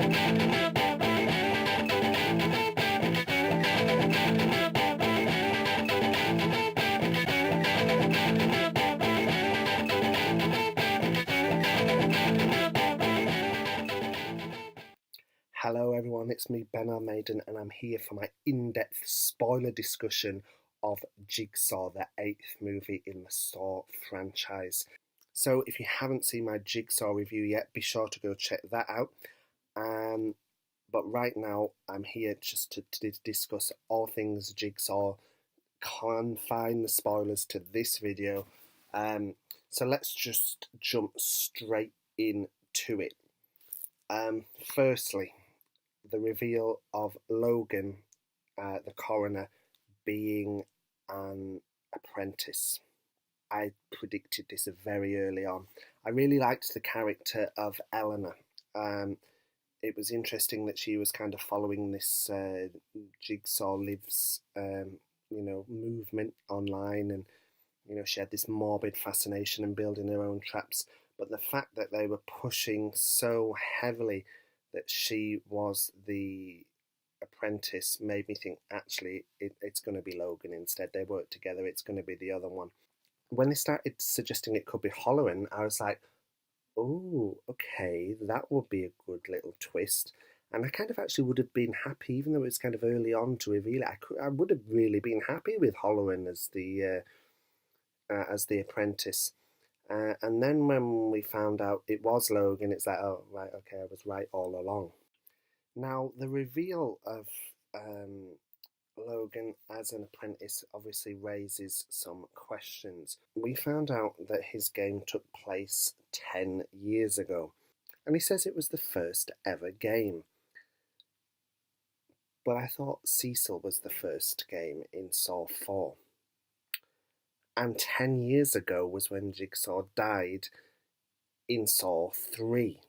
Hello everyone, it's me Ben Maiden and I'm here for my in-depth spoiler discussion of Jigsaw, the 8th movie in the Saw franchise. So if you haven't seen my Jigsaw review yet, be sure to go check that out. But right now I'm here just to discuss all things Jigsaw, confine the spoilers to this video. So let's just jump straight into it. Firstly, the reveal of Logan, the coroner, being an apprentice. I predicted this very early on. I really liked the character of Eleanor. It was interesting that she was kind of following this Jigsaw Lives, movement online, and she had this morbid fascination in building her own traps. But the fact that they were pushing so heavily that she was the apprentice made me think, actually, it's going to be Logan instead. They work together, it's going to be the other one. When they started suggesting it could be Halloran, I was like, oh, okay, that would be a good little twist. And I kind of actually would have been happy, even though it was kind of early on to reveal it. I would have really been happy with Halloran as the apprentice. And then when we found out it was Logan, it's like, oh, right, okay, I was right all along. Now, the reveal of Logan as an apprentice obviously raises some questions. We found out that his game took place 10 years ago, and he says it was the first ever game. But I thought Cecil was the first game in Saw 4. And 10 years ago was when Jigsaw died in Saw 3.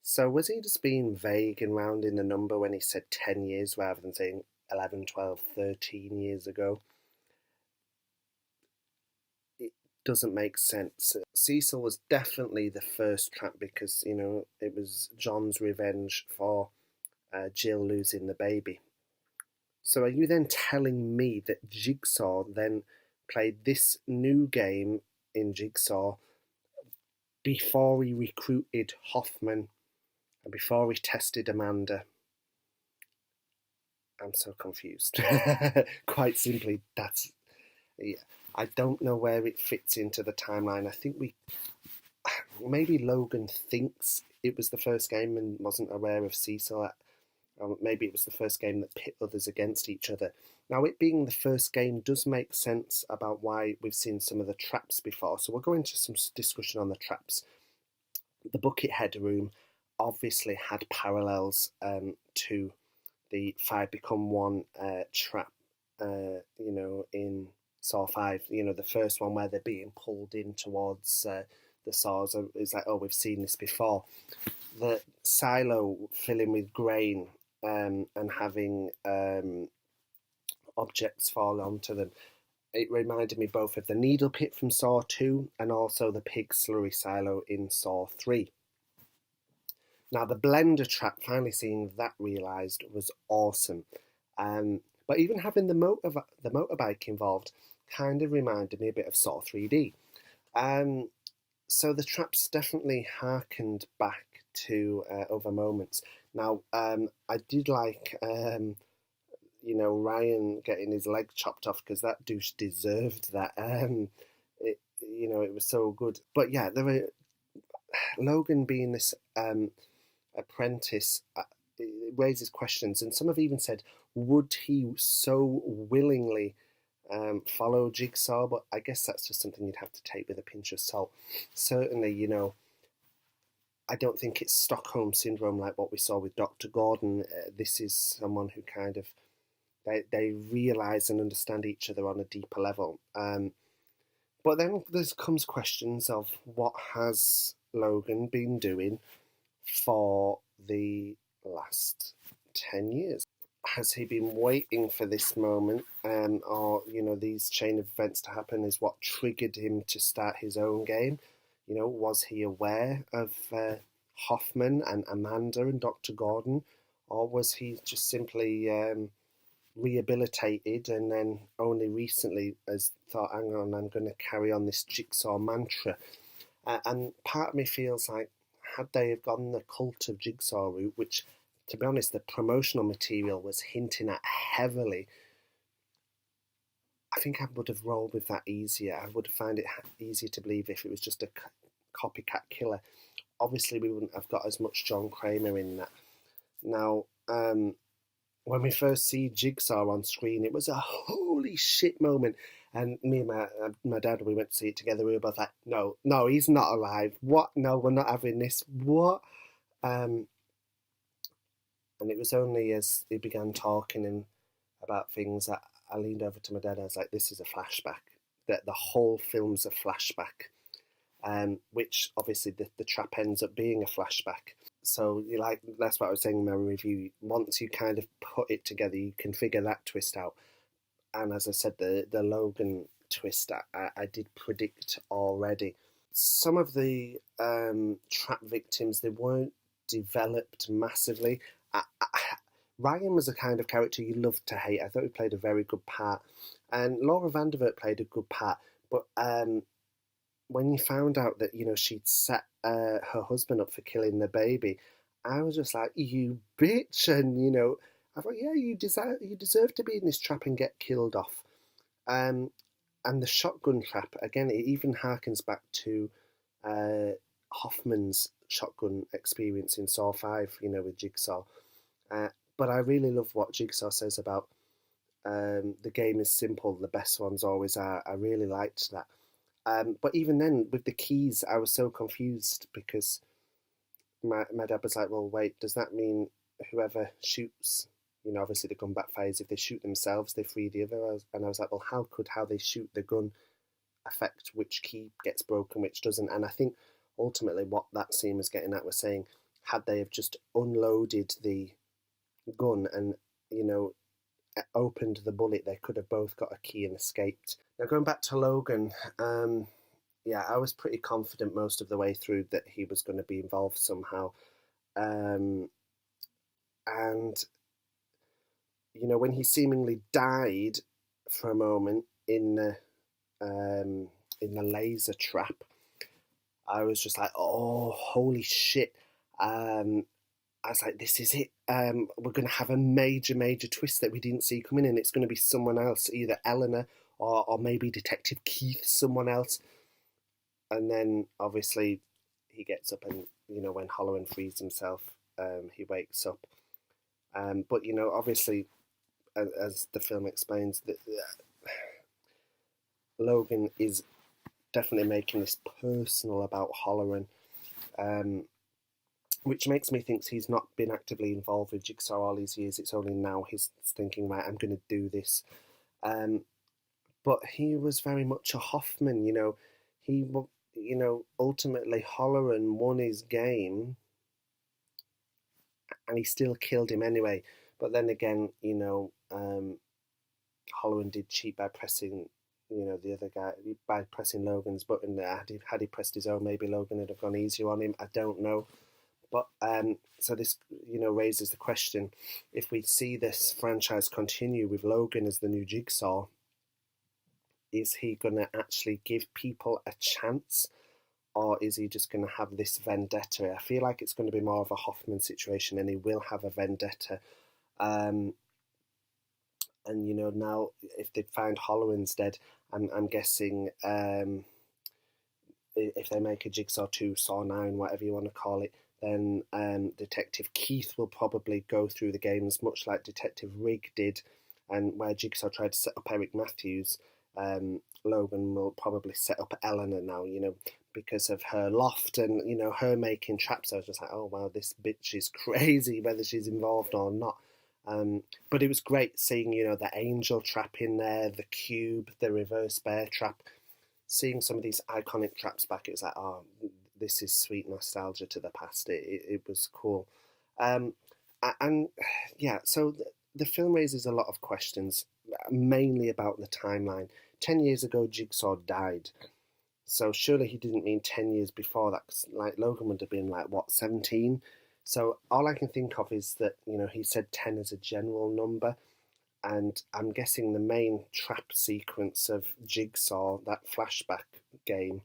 So was he just being vague and rounding the number when he said 10 years rather than saying 11, 12, 13 years ago? It doesn't make sense. Cecil was definitely the first trap because, it was John's revenge for Jill losing the baby. So are you then telling me that Jigsaw then played this new game in Jigsaw before he recruited Hoffman and before he tested Amanda? I'm so confused. Quite simply, I don't know where it fits into the timeline. I think maybe Logan thinks it was the first game and wasn't aware of Cecil. Maybe it was the first game that pit others against each other. Now, it being the first game does make sense about why we've seen some of the traps before. So we'll go into some discussion on the traps. The bucket head room obviously had parallels to the 5 become 1 trap, in Saw 5. The first one where they're being pulled in towards the saws. It's like, oh, we've seen this before. The silo filling with grain and having objects fall onto them. It reminded me both of the needle pit from Saw 2 and also the pig slurry silo in Saw 3. Now, the blender trap, finally seeing that realised, was awesome. But even having the motorbike involved kind of reminded me a bit of Saw 3D. So the traps definitely harkened back to other moments. Now, I did like, Ryan getting his leg chopped off because that douche deserved that. It was so good. But yeah, Logan being this apprentice, it raises questions, and some have even said, would he so willingly follow Jigsaw? But I guess that's just something you'd have to take with a pinch of salt. Certainly, I don't think it's Stockholm Syndrome like what we saw with Dr. Gordon. This is someone who kind of, they realise and understand each other on a deeper level. But then there comes questions of what has Logan been doing for the last 10 years? Has he been waiting for this moment, or these chain of events to happen is what triggered him to start his own game? Was he aware of Hoffman and Amanda and Dr. Gordon, or was he just simply rehabilitated and then only recently has thought, hang on, I'm going to carry on this Jigsaw mantra? And part of me feels like, had they have gone the cult of Jigsaw route, which, to be honest, the promotional material was hinting at heavily, I think I would have rolled with that easier. I would find it easier to believe if it was just a copycat killer. Obviously, we wouldn't have got as much John Kramer in that. Now, when we first see Jigsaw on screen, it was a holy shit moment. And me and my dad, we went to see it together. We were both like, no, no, he's not alive. What? No, we're not having this. What? And it was only as he began talking and about things that I leaned over to my dad. I was like, this is a flashback. That the whole film's a flashback. Which obviously the trap ends up being a flashback. So you like that's what I was saying in my review. Once you kind of put it together, you can figure that twist out. And as I said, the Logan twist I did predict already. Some of the trap victims, they weren't developed massively. Ryan was a kind of character you loved to hate. I thought he played a very good part, and Laura Vandervoort played a good part. But when you found out that she'd set her husband up for killing the baby, I was just like, you bitch, and I thought, yeah, you deserve to be in this trap and get killed off. And the shotgun trap again, it even harkens back to Hoffman's shotgun experience in Saw 5, with Jigsaw. But I really love what Jigsaw says about the game is simple, the best ones always are. I really liked that. But even then, with the keys, I was so confused because my dad was like, well, wait, does that mean whoever shoots, obviously the gun backfires, if they shoot themselves, they free the other? And I was like, well, how they shoot the gun affect which key gets broken, which doesn't? And I think ultimately what that scene was getting at was saying, had they have just unloaded the gun and, opened the bullet, they could have both got a key and escaped. Now, going back to Logan, yeah, I was pretty confident most of the way through that he was going to be involved somehow. And, when he seemingly died for a moment in the laser trap, I was just like, oh, holy shit. I was like, this is it. We're going to have a major, major twist that we didn't see coming in. It's going to be someone else, either Eleanor or maybe Detective Keith, someone else. And then, obviously, he gets up and, when Halloran frees himself, he wakes up. But, obviously, as the film explains, Logan is definitely making this personal about Halloran. Which makes me think he's not been actively involved with Jigsaw all these years. It's only now he's thinking, right, I'm going to do this. But he was very much a Hoffman, He, ultimately Halloran won his game, and he still killed him anyway. But then again, Halloran did cheat by pressing, the other guy, by pressing Logan's button. Had he pressed his own, maybe Logan would have gone easier on him. I don't know. But so this, raises the question: if we see this franchise continue with Logan as the new Jigsaw, is he going to actually give people a chance, or is he just going to have this vendetta? I feel like it's going to be more of a Hoffman situation, and he will have a vendetta. And now if they find Halloran's dead, I'm guessing if they make a Jigsaw 2, Saw 9, whatever you want to call it, then Detective Keith will probably go through the games much like Detective Rigg did, and where Jigsaw tried to set up Eric Matthews, Logan will probably set up Eleanor now, because of her loft and, her making traps. I was just like, oh wow, this bitch is crazy, whether she's involved or not. But it was great seeing, the angel trap in there, the cube, the reverse bear trap. Seeing some of these iconic traps back, it was like, oh, this is sweet nostalgia to the past. It was cool. And yeah, so the film raises a lot of questions, mainly about the timeline. 10 years ago, Jigsaw died. So surely he didn't mean 10 years before that, 'cause, like, Logan would have been like, what, 17? So all I can think of is that, he said 10 as a general number, and I'm guessing the main trap sequence of Jigsaw, that flashback game,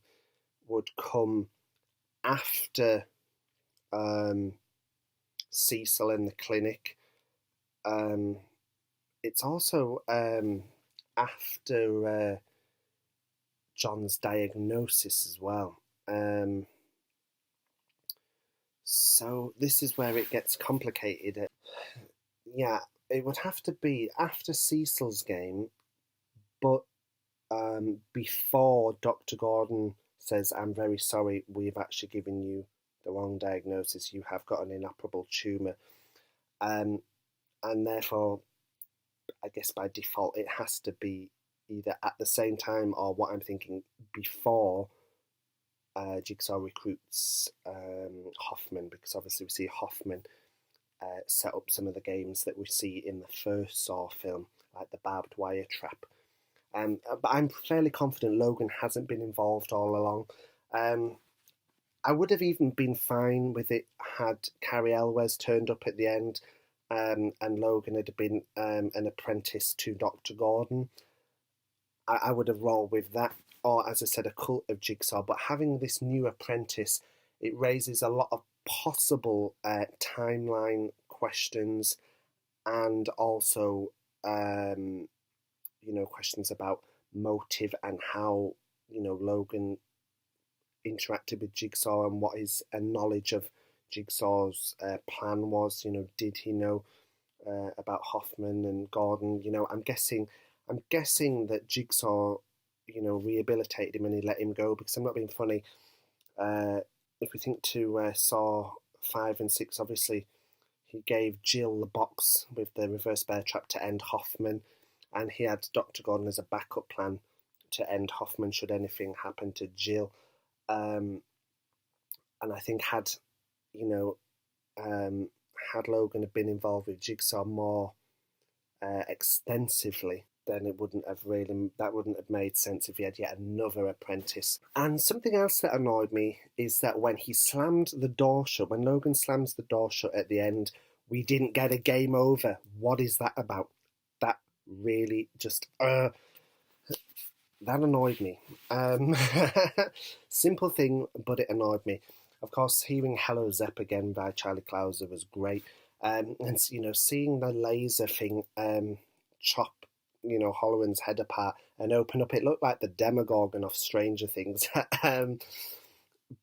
would come after um, Cecil in the clinic. It's also after John's diagnosis as well. So this is where it gets complicated. Yeah, it would have to be after Cecil's game, but before Dr. Gordon says, "I'm very sorry, we've actually given you the wrong diagnosis. You have got an inoperable tumour." Um, and therefore, I guess by default, it has to be either at the same time or what I'm thinking before Jigsaw recruits Hoffman, because obviously we see Hoffman set up some of the games that we see in the first Saw film, like the barbed wire trap. But I'm fairly confident Logan hasn't been involved all along. I would have even been fine with it had Carrie Elwes turned up at the end, and Logan had been an apprentice to Dr. Gordon. I would have rolled with that, or as I said, a cult of Jigsaw. But having this new apprentice, it raises a lot of possible timeline questions, and also questions about motive and how Logan interacted with Jigsaw and what his knowledge of Jigsaw's plan was. Did he know about Hoffman and Gordon? I'm guessing that Jigsaw, rehabilitated him and he let him go, because I'm not being funny. If we think to Saw 5 and 6, obviously he gave Jill the box with the reverse bear trap to end Hoffman, and he had Dr. Gordon as a backup plan to end Hoffman should anything happen to Jill. And I think had Logan have been involved with Jigsaw more extensively, then that wouldn't have made sense if he had yet another apprentice. And something else that annoyed me is that when Logan slams the door shut at the end, we didn't get a game over. What is that about? That really just that annoyed me. Simple thing, but it annoyed me. Of course, hearing "Hello Zepp" again by Charlie Clouser was great, and seeing the laser thing chop Holloway's head apart and open up, it looked like the Demogorgon of Stranger Things.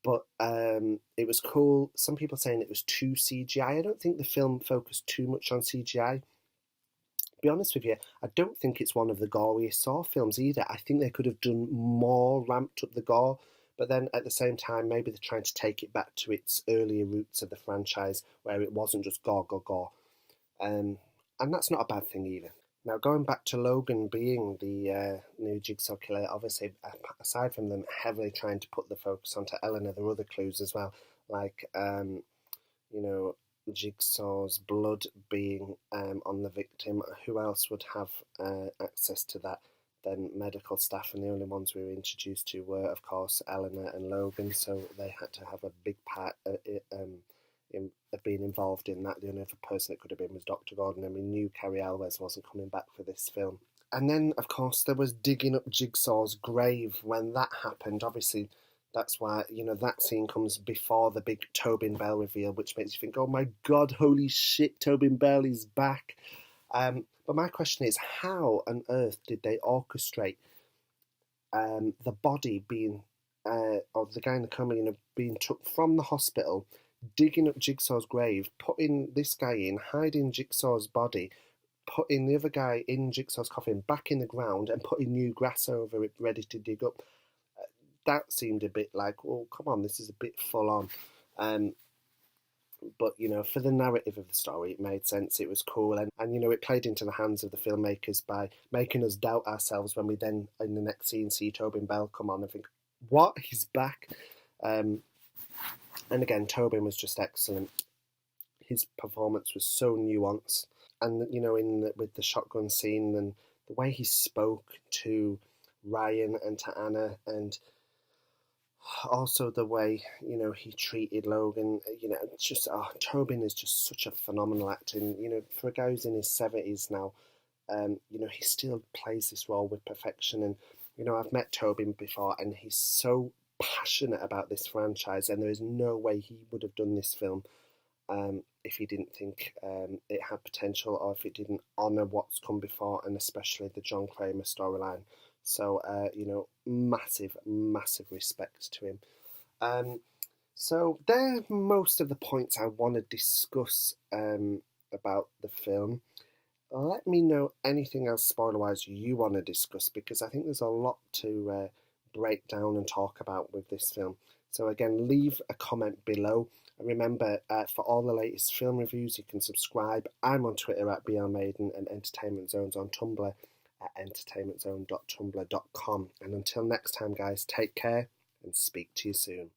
But it was cool. Some people saying it was too CGI. I don't think the film focused too much on CGI. To be honest with you, I don't think it's one of the goriest Saw films either. I think they could have done more, ramped up the gore, but then at the same time, maybe they're trying to take it back to its earlier roots of the franchise, where it wasn't just gore, gore, gore. And that's not a bad thing either. Now, going back to Logan being the new Jigsaw killer, obviously, aside from them heavily trying to put the focus onto Eleanor, there were other clues as well, like, Jigsaw's blood being on the victim. Who else would have access to that than medical staff? And the only ones we were introduced to were, of course, Eleanor and Logan, so they had to have a big part in being involved in that. The only other person it could have been was Dr. Gordon, and we knew Carrie Elwes wasn't coming back for this film. And then, of course, there was digging up Jigsaw's grave. When that happened, obviously, that's why, that scene comes before the big Tobin Bell reveal, which makes you think, oh my God, holy shit, Tobin Bell is back. But my question is, how on earth did they orchestrate the body being, of the guy in the coma, being took from the hospital, digging up Jigsaw's grave, putting this guy in, hiding Jigsaw's body, putting the other guy in Jigsaw's coffin back in the ground, and putting new grass over it ready to dig up? That seemed a bit like, oh, come on, this is a bit full on. But, for the narrative of the story, it made sense, it was cool, and it played into the hands of the filmmakers by making us doubt ourselves when we then, in the next scene, see Tobin Bell come on and think, what, he's back? And again, Tobin was just excellent. His performance was so nuanced, and with the shotgun scene and the way he spoke to Ryan and to Anna, and Also, the way he treated Logan, it's just Tobin is just such a phenomenal actor. And, for a guy who's in his 70s now, he still plays this role with perfection. And I've met Tobin before, and he's so passionate about this franchise, and there is no way he would have done this film if he didn't think it had potential, or if it didn't honour what's come before, and especially the John Kramer storyline. So, massive, massive respect to him. Um, so, they're most of the points I want to discuss about the film. Let me know anything else spoiler-wise you want to discuss, because I think there's a lot to break down and talk about with this film. So again, leave a comment below. And remember, for all the latest film reviews, you can subscribe. I'm on Twitter at BLMaiden, and Entertainment Zone's on Tumblr at entertainmentzone.tumblr.com. And until next time, guys, take care and speak to you soon.